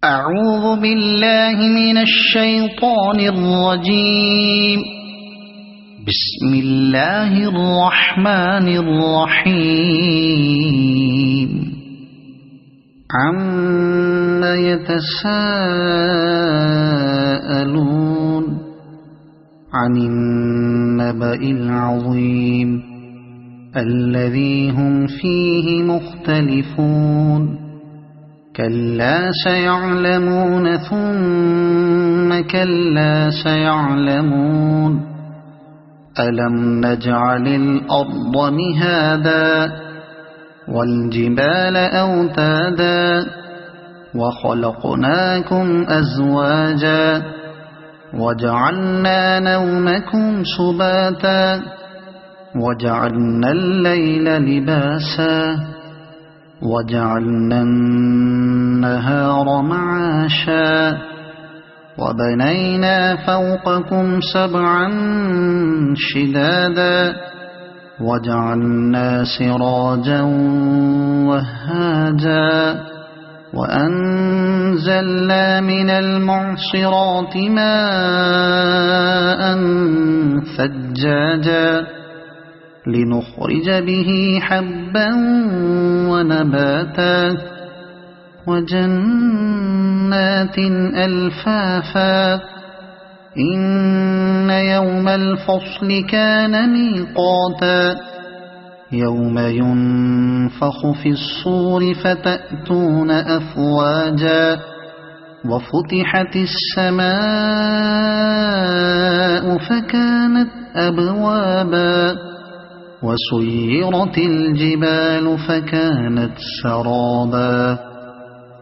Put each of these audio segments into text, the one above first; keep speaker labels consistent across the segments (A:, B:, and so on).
A: أعوذ بالله من الشيطان الرجيم. بسم الله الرحمن الرحيم. عما يتساءلون عن النبأ العظيم الذي هم فيه مختلفون. كلا سيعلمون ثم كلا سيعلمون. ألم نجعل الأرض مهادا والجبال أوتادا وخلقناكم أزواجا وجعلنا نومكم سباتا وجعلنا الليل لباسا وجعلنا النهار معاشا وبنينا فوقكم سبعا شدادا وجعلنا سراجا وهاجا وأنزلنا من المعصرات ماء ثجاجا لنخرج به حبا ونباتا وجنات ألفافا. إن يوم الفصل كان ميقاتا. يوم ينفخ في الصور فتأتون أفواجا وفتحت السماء فكانت أبوابا وسيرت الجبال فكانت سرابا.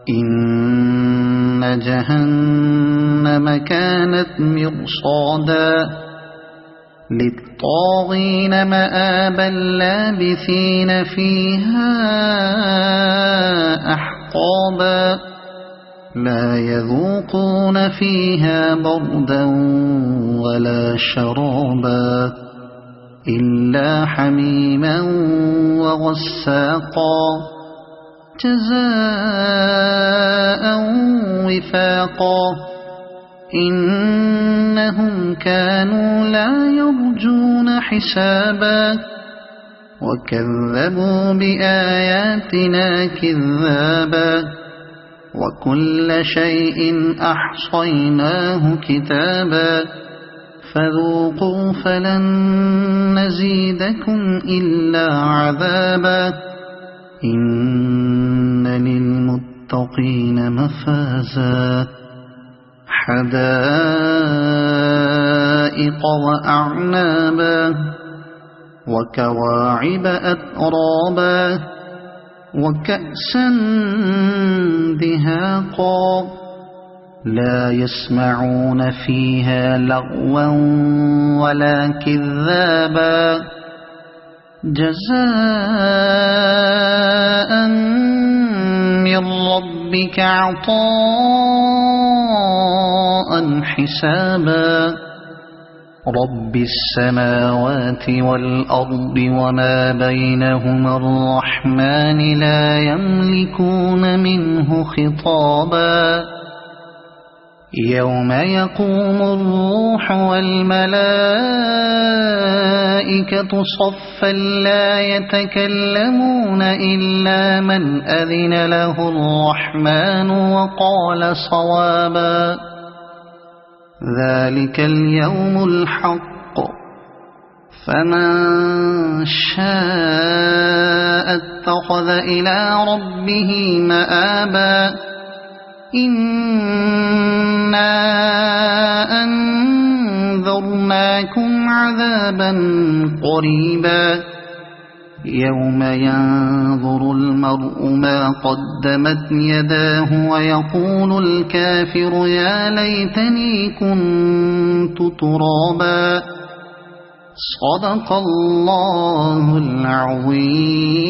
A: إن جهنم كانت مرصادا للطاغين مآبا لابثين فيها أحقابا. لا يذوقون فيها بردا ولا شرابا إلا حميما وغساقا جزاء وفاقا. إنهم كانوا لا يرجون حسابا وكذبوا بآياتنا كذابا وكل شيء أحصيناه كتابا فذوقوا فلن نزيدكم إلا عذابا. إن للمتقين مفازا حدائق وأعنابا وكواعب أترابا وكأسا دهاقا لا يسمعون فيها لغوا ولا كذابا جزاء من ربك عطاء حسابا. رب السماوات والأرض وما بينهما الرحمن لا يملكون منه خطابا. يوم يقوم الروح والملائكة صفا لا يتكلمون إلا من أذن له الرحمن وقال صوابا. ذلك اليوم الحق فمن شاء اتخذ إلى ربه مآبا. إنا أنذرناكم عذابا قريبا يوم ينظر المرء ما قدمت يداه ويقول الكافر يا ليتني كنت ترابا. صدق الله العظيم.